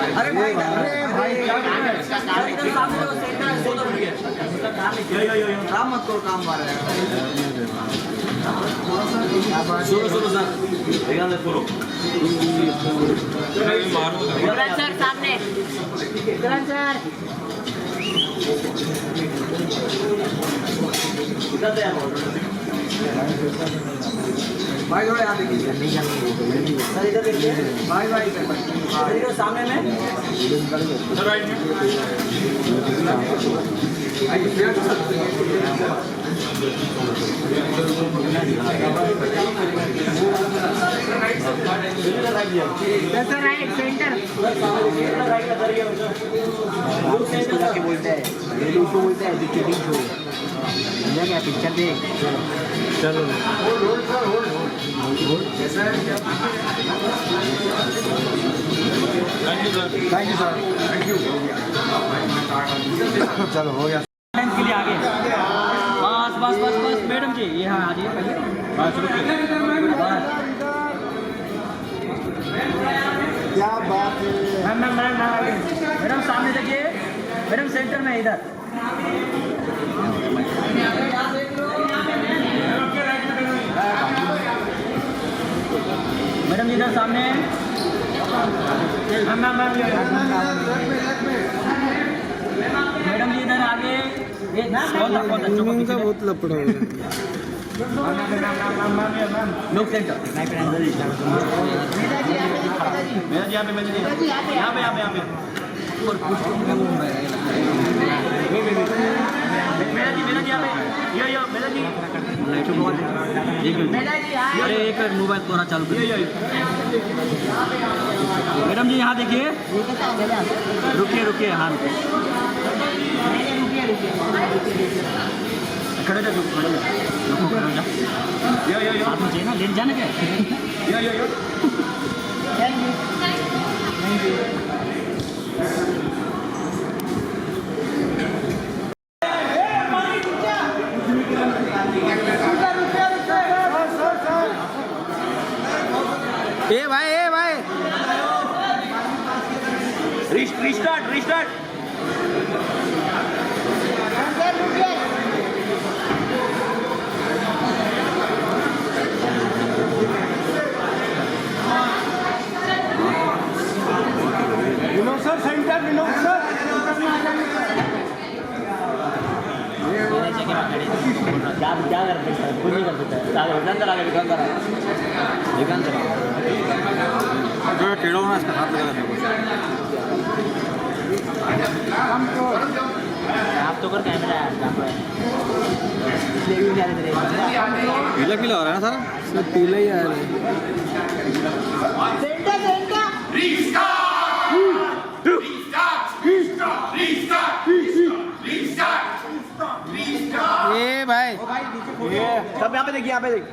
अरे भाई काम मत करो, काम मार रहे सुनो सुनो सर, ध्यान से सुनो सर सामने सर भाई थोड़ा यहाँ देखिए सर, इधर देखिए भाई भाई इधर सामने में सर, राइट में सर राइट सेंटर जाके बोलते हैं, उसको बोलते हैं एजुकेटिंग शो। क्या पिक्चर देख चलो thank you sir, thank you. चलो हो गया के लिए आगे बस बस बस बस मैडम जी यहाँ आ जाइए पहले बस रुकिए क्या बात है। मैम मैम मैम मैडम सामने देखिए मैडम सेंटर में इधर मैडम इधर सामने मैम मैम मैडम जी इधर आगे बहुत लपड़ा हो लोग सेंटर मेरा जी यहाँ पे यहाँ पे यहाँ पे यहाँ पे मेरा जी यहाँ पे यो मेरा जी अरे एक मोबाइल थोड़ा चालू करिए मैडम जी यहाँ देखिए रुकिए रुकिए हाँ खड़े जा खड़े जा साथ में चाहिए ना लेट जाना क्या यो ए भाई restart Vinod sir centre, Vinod sir क्या कर सकते हैं कुछ नहीं कर सकते अंदर आगे जो टेढ़ा होना इसका हाथ लगा आप तो कर कैमरा पीला पीला हो रहा है ना सारा, सब पीला ही आ रहा है। ये भाई ये सब यहाँ पे देखिए, यहाँ पे देखिए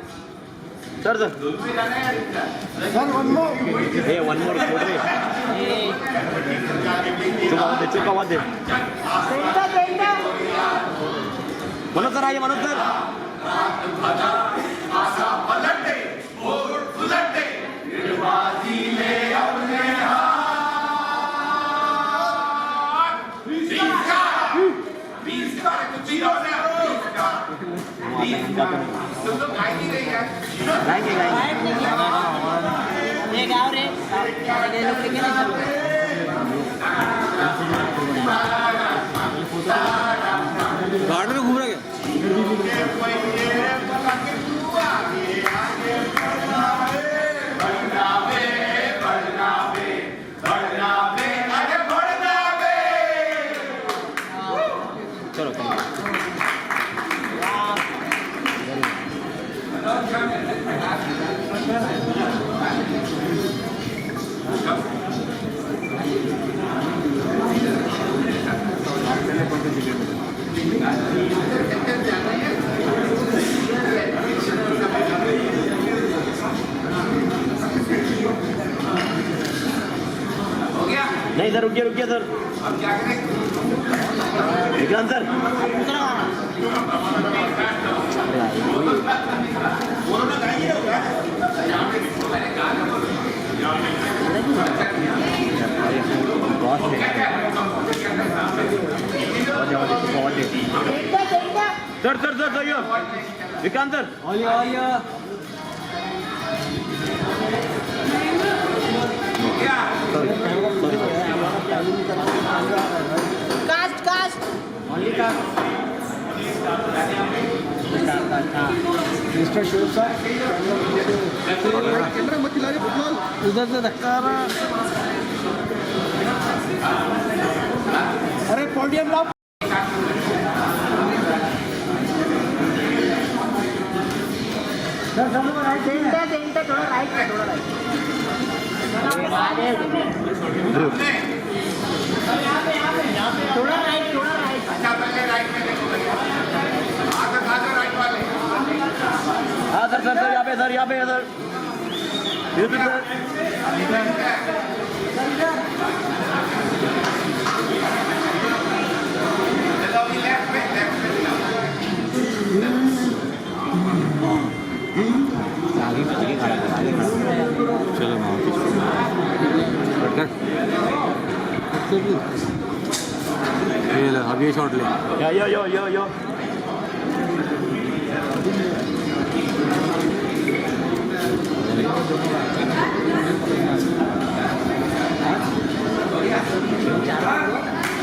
सर वन मोर चुका हुआ दे मनोज सर आइए, मनोज सर गार्डन में घूम रहा क्या? चलो नहीं सर, रुकिए sir, Vikrant sir Vikrant sir cast cast only का मिस्टर शिव सर उधर से धक्का रहा। अरे पोडियम लाओ। सेंटर सेंटर थोड़ा राइट में थोड़ा राइट थोड़ा राइट थोड़ा राइट हाँ सर सर सर यहाँ पे सर बिल्कुल सर आगे खड़ा चलो ये ले अब ये शॉट ले यो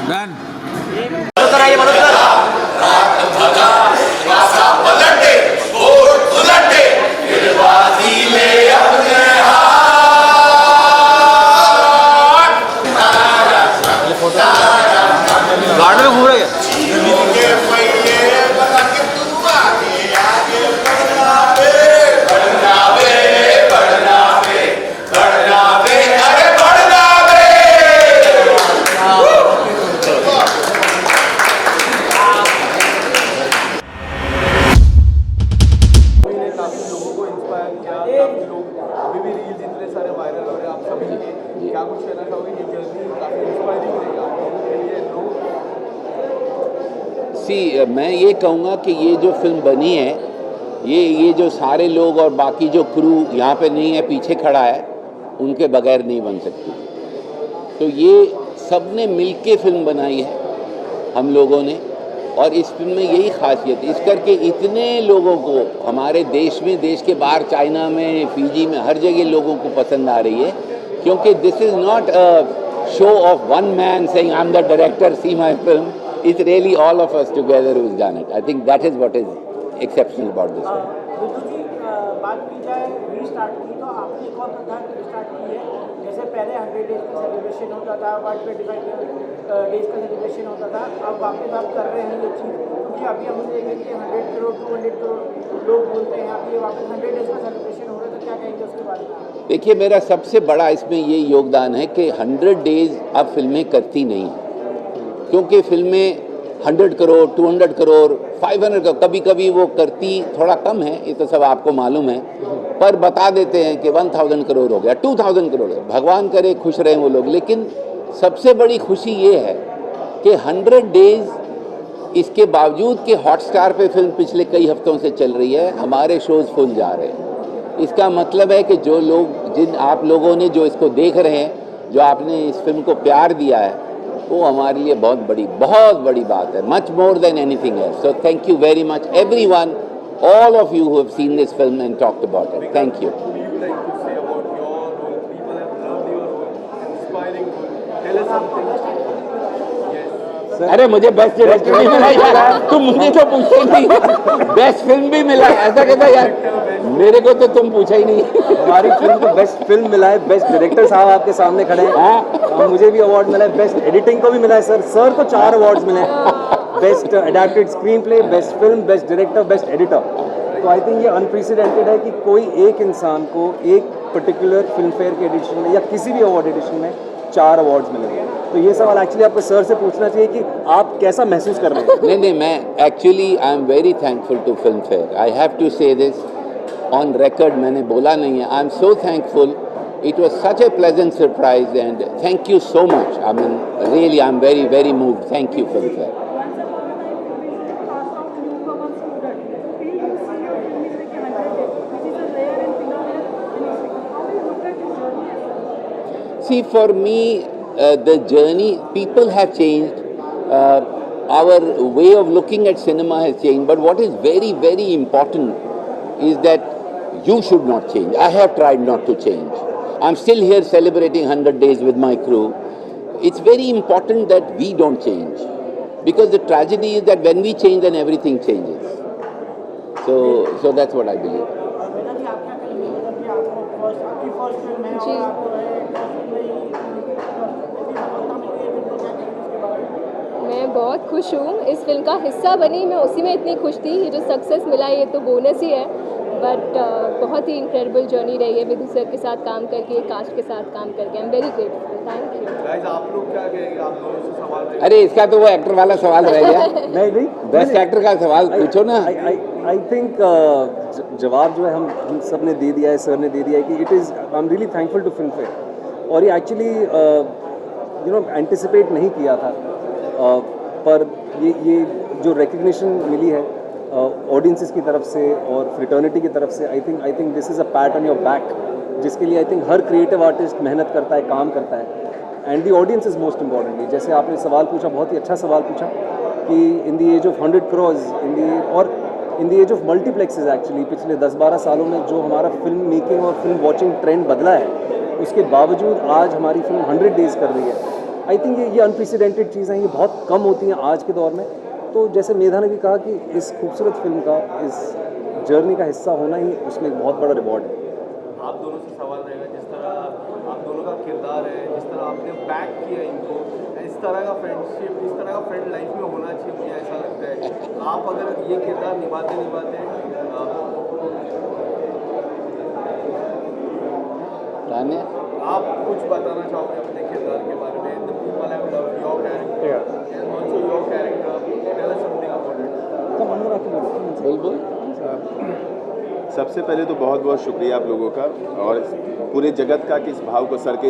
डन सर आइए मनोज सर गार्डन में घूम रहे हैं काफी लोगों को इंस्पायर किया, काफी लोग अभी भी रील्स इतने सारे वायरल हो रहे हैं आप सभी के, क्या कुछ कहना चाहोगे? ये जर्नी काफी इंस्पायरिंग रहेगा आप लोगों के लिए लोग। मैं ये कहूँगा कि ये जो फिल्म बनी है ये जो सारे लोग और बाकी जो क्रू यहाँ पे नहीं है, पीछे खड़ा है, उनके बगैर नहीं बन सकती। तो ये सब ने मिल के फिल्म बनाई है हम लोगों ने, और इस फिल्म में यही खासियत इस करके इतने लोगों को हमारे देश में, देश के बाहर, चाइना में, फिजी में, हर जगह लोगों को पसंद आ रही है, क्योंकि this is not a show off one man saying I am the director, see my film. It's really all of us together who's done it. I think that is what is exceptional about this film. बिल्कुल जी, बात की जाए restart की, तो आपने एक और प्रथा रीस्टार्ट की है। जैसे पहले 100 डेज का सेलिब्रेशन होता था, 125 डेज का सेलिब्रेशन होता था, अब वापस आप कर रहे हैं ये चीज़, क्योंकि अभी हम देखेंगे कि 100 करोड़ 200 करोड़ लोग बोलते हैं, अभी ये वापस 100 डेज का सेलिब्रेशन हो रहा है, तो क्या कहेंगे उसके बारे में? देखिए, मेरा सबसे बड़ा इसमें ये योगदान है कि 100 डेज अब फिल्में करती नहीं हैं, क्योंकि फिल्में 100 करोड़ 200 करोड़ 500 करोड़ कभी कभी वो करती थोड़ा कम है, ये तो सब आपको मालूम है, पर बता देते हैं कि 1000 करोड़ हो गया, 2000 करोड़, भगवान करे खुश रहें वो लोग। लेकिन सबसे बड़ी खुशी ये है कि 100 डेज इसके बावजूद कि हॉटस्टार पे फिल्म पिछले कई हफ्तों से चल रही है, हमारे शोज़ फुल जा रहे हैं। इसका मतलब है कि जो लोग, जिन आप लोगों ने जो इसको देख रहे हैं, जो आपने इस फिल्म को प्यार दिया है, वो हमारे लिए बहुत बड़ी बात है, much more than anything else. So thank you very much everyone, all of you who have seen this film and talked about it. Thank you. What do you like to say about your role? People have loved your role, inspiring role. Tell us something. अरे मुझे best director नहीं मिला यार, तुम मुझे तो पूछते नहीं, बेस्ट फिल्म भी मिला, ऐसा कहता यार, मेरे को तो तुम पूछा ही नहीं। हमारी फिल्म को बेस्ट फिल्म मिला है, बेस्ट डायरेक्टर साहब आपके सामने खड़े हैं, और मुझे भी अवार्ड मिला है, बेस्ट एडिटिंग को भी मिला है सर को 4 अवार्ड्स मिले हैं, best adapted screen play, best film, best director, best editor. तो आई थिंक ये अनप्रेसिडेंटेड है कि कोई एक इंसान को एक पर्टिकुलर फिल्म फेयर के एडिशन में या किसी भी अवार्ड एडिशन में 4 अवार्ड्स मिले हैं। तो ये सवाल एक्चुअली आपको सर से पूछना चाहिए कि आप कैसा महसूस कर रहे हैं। नहीं, मैं actually I am very thankful to Filmfare. I have to say this on record, मैंने बोला नहीं है। I am so thankful, it was such a pleasant surprise and thank you so much. I mean really I am very very moved. Thank you Filmfare. See, for me, the journey, people have changed. our way of looking at cinema has changed. But what is very, very important is that you should not change. I have tried not to change. I'm still here celebrating 100 days with my crew. It's very important that we don't change. Because the tragedy is that when we change, then everything changes. So that's what I believe. बेटा जी आप क्या करेंगे मतलब कि आपको आपकी first film है और आप फर्स्ट में ही इतनी सफलता मिली है, फिर तो क्या कहेंगे इसके बारे में? मैं बहुत खुश हूँ इस फिल्म का हिस्सा बनी, मैं उसी में इतनी खुश थी। ये जो सक्सेस मिला ये तो बोनस ही है, बट बहुत ही इनक्रेडिबल जर्नी रही है विदु सर के साथ काम करके, कास्ट के साथ काम करके। आई am very grateful, thank you. Guys आप लोग क्या कहेंगे, आप दोनों से सवाल रहेगा। अरे इसका तो वो एक्टर वाला सवाल रह गया। नहीं बेस्ट एक्टर का सवाल पूछो ना। आई थिंक जवाब जो है हम सब ने दे दिया है, सर ने दे दिया है कि it is I am really thankful to Filmfare. और ये एक्चुअली एंटिसिपेट नहीं किया था, पर ये जो रिकग्निशन मिली है ऑडियंसेस की तरफ से और फ्रेटर्निटी की तरफ से, I think this is a PAT on your back, जिसके लिए I think her creative artist मेहनत करता है, काम करता है। And the audience is most importantly, जैसे आपने सवाल पूछा, बहुत ही अच्छा सवाल पूछा कि in the age of 100 crores in the age of multiplexes actually पिछले 10-12 सालों में जो हमारा फिल्म मेकिंग और फिल्म वॉचिंग ट्रेंड बदला है, उसके बावजूद आज हमारी फिल्म 100 डेज़ कर रही है। आई थिंक ये अनप्रेसिडेंटेड चीज़ें हैं, ये बहुत कम होती हैं आज के दौर में। तो जैसे मेधा ने भी कहा कि इस खूबसूरत फिल्म का, इस जर्नी का हिस्सा होना ही उसमें एक बहुत बड़ा रिवॉर्ड है। आप दोनों से सवाल रहेगा, जिस तरह आप दोनों का किरदार है, जिस तरह आपने बैक किया इनको, इस तरह का फ्रेंडशिप, इस तरह का फ्रेंड लाइफ में होना चाहिए, मुझे ऐसा लगता है। आप अगर ये किरदार निभाते आप कुछ बताना चाहोगे अपने किरदार के बारे में? The people have loved your character and also your character. Tell us something about it. बिल्कुल। सबसे पहले तो बहुत बहुत शुक्रिया आप लोगों का और पूरे जगत का कि इस भाव को सर के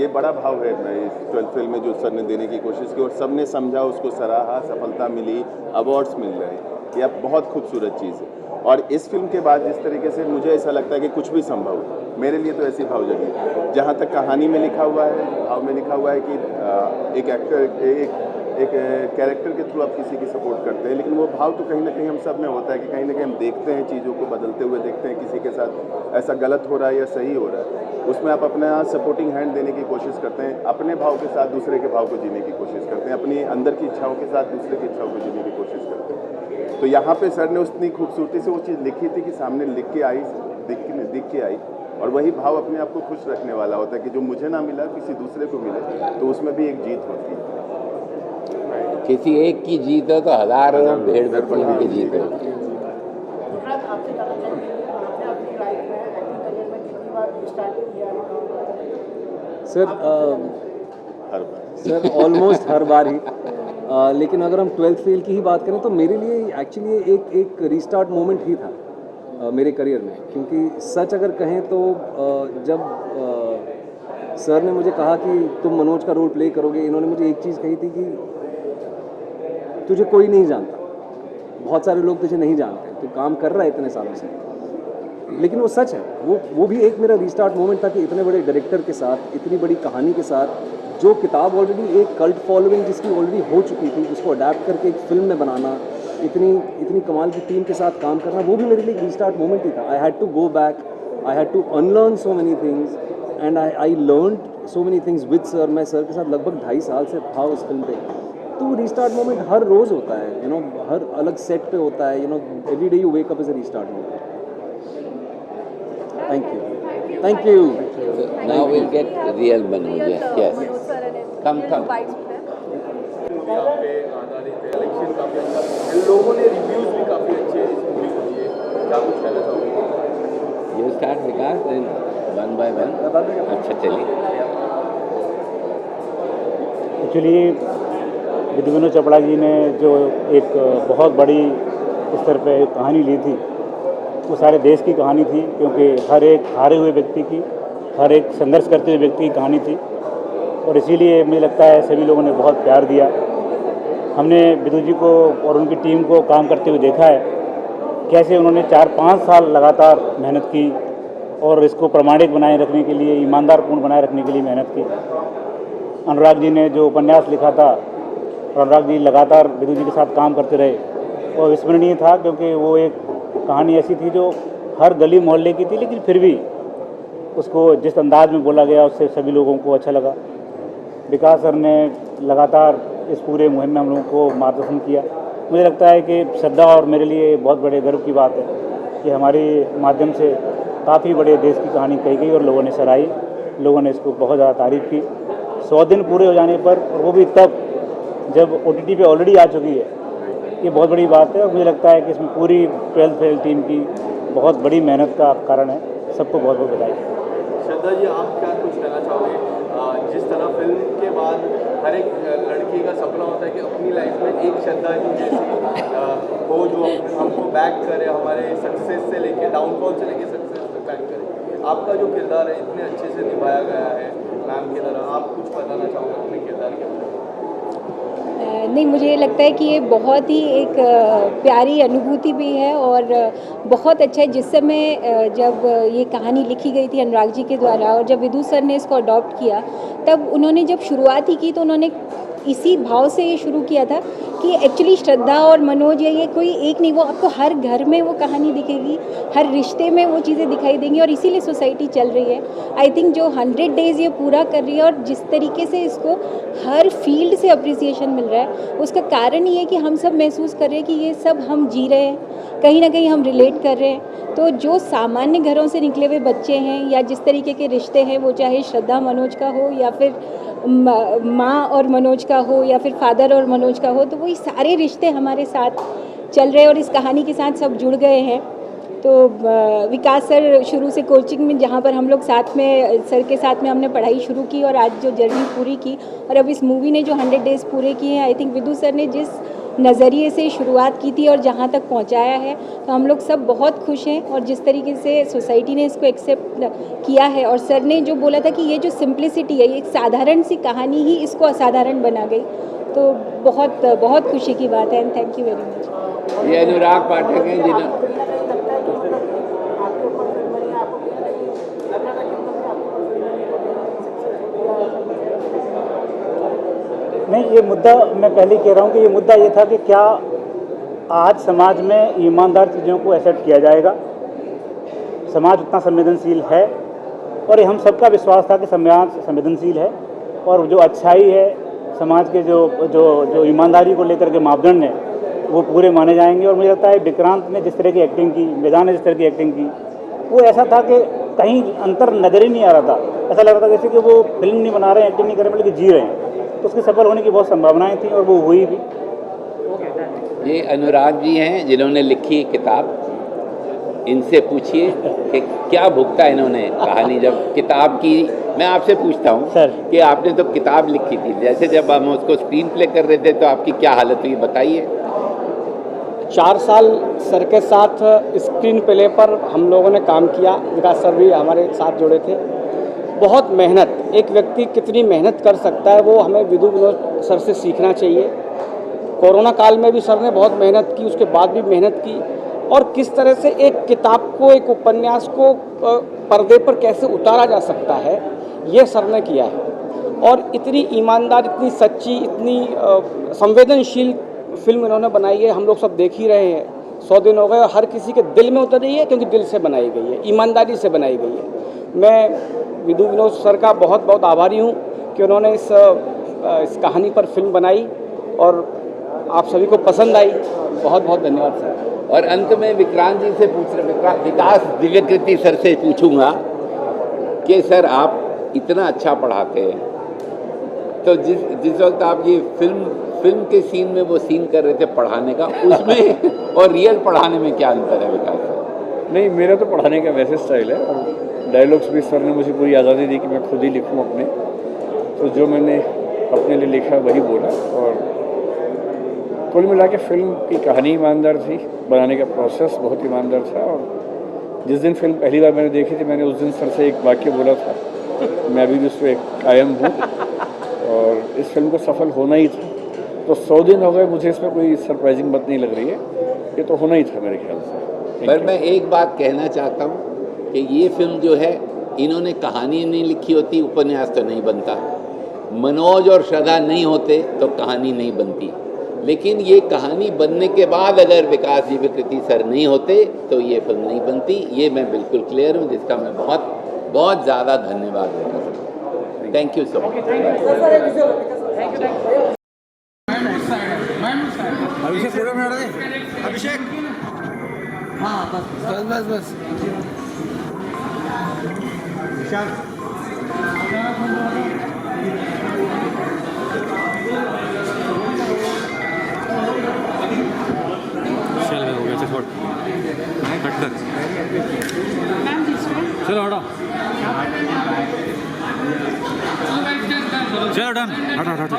ये बड़ा भाव है मैं इस 12th फिल्म में जो सर ने देने की कोशिश की और सब ने समझा, उसको सराहा, सफलता मिली, अवार्ड्स मिल रहे हैं, ये अब बहुत खूबसूरत चीज़ है। और इस फिल्म के बाद जिस तरीके से मुझे ऐसा लगता है कि कुछ भी संभव है, मेरे लिए तो ऐसी भाव जगी। जहाँ तक कहानी में लिखा हुआ है, भाव में लिखा हुआ है कि एक एक्टर एक कैरेक्टर के थ्रू आप किसी की सपोर्ट करते हैं, लेकिन वो भाव तो कहीं ना कहीं हम सब में होता है कि कहीं ना कहीं हम देखते हैं चीज़ों को बदलते हुए, देखते हैं किसी के साथ ऐसा गलत हो रहा है या सही हो रहा है, उसमें आप अपना सपोर्टिंग हैंड देने की कोशिश करते हैं, अपने भाव के साथ दूसरे के भाव को जीने की कोशिश करते हैं, अपनी अंदर की इच्छाओं के साथ दूसरे की इच्छाओं को जीने की कोशिश करते हैं। तो यहाँ पे सर ने उतनी खूबसूरती से वो चीज़ लिखी थी कि सामने दिख के आई और वही भाव अपने आप को खुश रखने वाला होता है कि जो मुझे ना मिला किसी दूसरे को मिले, तो उसमें भी एक जीत होती है। किसी एक की जीत है तो हजारों भेड़ बकरियों की जीत है। आपसे जानना चाहेंगे, आपने अपनी लाइफ में एक्टिंग करियर में कितनी बार स्टार्ट किया है? सर ऑलमोस्ट हर बार ही। लेकिन अगर हम 12th फेल की ही बात करें तो मेरे लिए एक्चुअली एक रीस्टार्ट मोमेंट ही था मेरे करियर में, क्योंकि सच अगर कहें तो जब सर ने मुझे कहा कि तुम मनोज का रोल प्ले करोगे, इन्होंने मुझे एक चीज़ कही थी कि तुझे कोई नहीं जानता, बहुत सारे लोग तुझे नहीं जानते, तू काम कर रहा है इतने सालों से। लेकिन वो सच है, वो भी एक मेरा रीस्टार्ट मोमेंट था कि इतने बड़े डायरेक्टर के साथ, इतनी बड़ी कहानी के साथ, जो किताब ऑलरेडी एक कल्ट फॉलोइंग जिसकी ऑलरेडी हो चुकी थी, उसको अडेप्ट करके एक फिल्म में बनाना, इतनी कमाल की टीम के साथ काम करना, वो भी मेरे लिए एक रीस्टार्ट मोमेंट ही था। I had to go back, I had to unlearn so many things and I learn so many things with sir. मैं सर के साथ लगभग 2.5 साल से था उस फिल्म पे। तो रीस्टार्ट मोमेंट हर रोज़ होता है, यू नो, हर अलग सेट पे होता है, you know, every day you wake up is a restart moment. Thank you. Now will get real Manoj. Yes, come यहाँ पे आधारित है, इलेक्शन काफ़ी अच्छा, लोगों ने रिव्यूज़ भी काफ़ी अच्छे इस मूवी को दिए, क्या कुछ कहना चाहोगे? You start Vikas, then one by one. अच्छा चलिए। एक्चुअली विधु विनोद चोपड़ा जी ने जो एक बहुत बड़ी स्तर पे कहानी ली थी, वो सारे देश की कहानी थी, क्योंकि हर एक हारे हुए व्यक्ति की, हर एक संघर्ष करते हुए व्यक्ति की कहानी थी, और इसीलिए मुझे लगता है सभी लोगों ने बहुत प्यार दिया। हमने विधु जी को और उनकी टीम को काम करते हुए देखा है, कैसे उन्होंने 4-5 साल लगातार मेहनत की और इसको प्रामाणिक बनाए रखने के लिए, ईमानदारपूर्ण बनाए रखने के लिए मेहनत की। अनुराग जी ने जो उपन्यास लिखा था और अनुराग जी लगातार विदु जी के साथ काम करते रहे और विस्मरणीय था, क्योंकि वो एक कहानी ऐसी थी जो हर गली मोहल्ले की थी, लेकिन फिर भी उसको जिस अंदाज में बोला गया उससे सभी लोगों को अच्छा लगा। विकास सर ने लगातार इस पूरे मुहिम में हम लोगों को मार्गदर्शन किया। मुझे लगता है कि श्रद्धा और मेरे लिए बहुत बड़े गर्व की बात है कि हमारे माध्यम से काफ़ी बड़े देश की कहानी कही गई और लोगों ने सराही, लोगों ने इसको बहुत ज़्यादा तारीफ़ की। 100 दिन पूरे हो जाने पर, वो भी तब जब OTT पे ऑलरेडी आ चुकी है, ये बहुत बड़ी बात है। और मुझे लगता है कि इसमें पूरी 12th फेल टीम की बहुत बड़ी मेहनत का कारण है। सबको बहुत बहुत बधाई। श्रद्धा जी, आप क्या कुछ कहना चाहोगे? जिस तरह फिल्म के बाद हर एक लड़की का सपना होता है कि अपनी लाइफ में एक श्रद्धा जी जैसी हो जो हमको बैक करे, हमारे सक्सेस से लेके डाउनफॉल से लेके सक्सेस तक बैक करे। आपका जो किरदार है इतने अच्छे से निभाया गया है मैम की तरह, आप कुछ बताना चाहोगे अपने किरदार के बारे में? नहीं, मुझे लगता है कि ये बहुत ही एक प्यारी अनुभूति भी है और बहुत अच्छा है। जिस समय जब ये कहानी लिखी गई थी अनुराग जी के द्वारा और जब विदु सर ने इसको अडॉप्ट किया, तब उन्होंने जब शुरुआत ही की तो उन्होंने इसी भाव से ये शुरू किया था कि एक्चुअली श्रद्धा और मनोज ये कोई एक नहीं, वो आपको हर घर में वो कहानी दिखेगी, हर रिश्ते में वो चीज़ें दिखाई देंगी और इसीलिए सोसाइटी चल रही है। आई थिंक जो 100 डेज़ ये पूरा कर रही है और जिस तरीके से इसको हर फील्ड से अप्रिसिएशन मिल रहा है, उसका कारण ये है कि हम सब महसूस कर रहे हैं कि ये सब हम जी रहे हैं, कहीं ना कहीं हम रिलेट कर रहे हैं। तो जो सामान्य घरों से निकले हुए बच्चे हैं या जिस तरीके के रिश्ते हैं, वो चाहे श्रद्धा मनोज का हो या फिर माँ और मनोज का हो या फिर फादर और मनोज का हो, तो वही सारे रिश्ते हमारे साथ चल रहे हैं और इस कहानी के साथ सब जुड़ गए हैं। तो विकास सर शुरू से कोचिंग में, जहाँ पर हम लोग साथ में सर के साथ में हमने पढ़ाई शुरू की और आज जो जर्नी पूरी की और अब इस मूवी ने जो 100 डेज़ पूरे किए हैं, आई थिंक विदु सर ने जिस नज़रिए से शुरुआत की थी और जहाँ तक पहुँचाया है, तो हम लोग सब बहुत खुश हैं। और जिस तरीके से सोसाइटी ने इसको एक्सेप्ट किया है और सर ने जो बोला था कि ये जो सिंप्लिसिटी है, ये एक साधारण सी कहानी ही इसको असाधारण बना गई, तो बहुत बहुत खुशी की बात है। And thank you very much. ये अनुराग पाठक हैं जिन्होंने नहीं, ये मुद्दा मैं पहले कह रहा हूँ कि ये मुद्दा ये था कि क्या आज समाज में ईमानदार चीज़ों को एक्सेप्ट किया जाएगा। समाज उतना संवेदनशील है और ये हम सबका विश्वास था कि समाज संवेदनशील है और जो अच्छाई है समाज के जो जो जो ईमानदारी को लेकर के मापदंड है वो पूरे माने जाएंगे। और मुझे लगता है विक्रांत ने जिस तरह की एक्टिंग की, वेदांत ने जिस तरह की एक्टिंग की, वो ऐसा था कि कहीं अंतर नज़र ही नहीं आ रहा था। ऐसा लग रहा था जैसे कि वो फिल्म नहीं बना रहे हैं, एक्टिंग नहीं कर रहे हैं, बल्कि जी रहे हैं। तो उसके सफल होने की बहुत संभावनाएं थी और वो हुई भी। ये अनुराग जी हैं जिन्होंने लिखी किताब, इनसे पूछिए कि क्या भुगता इन्होंने कहानी जब किताब की। मैं आपसे पूछता हूँ कि आपने तो किताब लिखी थी, जैसे जब हम उसको स्क्रीन प्ले कर रहे थे तो आपकी क्या हालत हुई, बताइए। 4 साल सर के साथ स्क्रीन प्ले पर हम लोगों ने काम किया। विकास सर भी हमारे साथ जुड़े थे। बहुत मेहनत, एक व्यक्ति कितनी मेहनत कर सकता है वो हमें विदु विनोद सर से सीखना चाहिए। कोरोना काल में भी सर ने बहुत मेहनत की, उसके बाद भी मेहनत की, और किस तरह से एक किताब को, एक उपन्यास को पर्दे पर कैसे उतारा जा सकता है, ये सर ने किया है। और इतनी ईमानदार, इतनी सच्ची, इतनी संवेदनशील फिल्म इन्होंने बनाई है। हम लोग सब देख ही रहे हैं, 100 दिन हो गए और हर किसी के दिल में उतर रही है, क्योंकि दिल से बनाई गई है, ईमानदारी से बनाई गई है। मैं विदु विनोद सर का बहुत बहुत आभारी हूँ कि उन्होंने इस कहानी पर फिल्म बनाई और आप सभी को पसंद आई। बहुत बहुत धन्यवाद सर। और अंत में विक्रांत जी से पूछ रहे, विकास दिव्यकृति सर से पूछूंगा कि सर आप इतना अच्छा पढ़ाते हैं, तो जिस वक्त आप ये फिल्म के सीन में वो सीन कर रहे थे पढ़ाने का, उसमें और रियल पढ़ाने में क्या अंतर है विकास सर? नहीं, मेरा तो पढ़ाने का वैसे स्टाइल है और डायलॉग्स भी सर ने मुझे पूरी आज़ादी दी कि मैं खुद ही लिखूं अपने, तो जो मैंने अपने लिए लिखा वही बोला। और कुल मिला के फिल्म की कहानी ईमानदार थी, बनाने का प्रोसेस बहुत ईमानदार था। और जिस दिन फिल्म पहली बार मैंने देखी थी, मैंने उस दिन सर से एक वाक्य बोला था, मैं अभी भी उस पर कायम हूँ और इस फिल्म को सफल होना ही था। तो 100 दिन हो गए, मुझे इसमें कोई सरप्राइजिंग बात नहीं लग रही है, ये तो होना ही था मेरे ख्याल से। पर मैं एक बात कहना चाहता हूँ कि ये फिल्म जो है, इन्होंने कहानी नहीं लिखी होती, उपन्यास तो नहीं बनता। मनोज और श्रद्धा नहीं होते तो कहानी नहीं बनती, लेकिन ये कहानी बनने के बाद अगर विकास जी विकृति सर नहीं होते तो ये फिल्म नहीं बनती। ये मैं बिल्कुल क्लियर हूँ, जिसका मैं बहुत बहुत ज़्यादा धन्यवाद देता हूँ। Thank you so much. Abhishek हाँ बस विशाल चल हो गया छोड़ कट कर चलो हटो चलो डन हटो हटो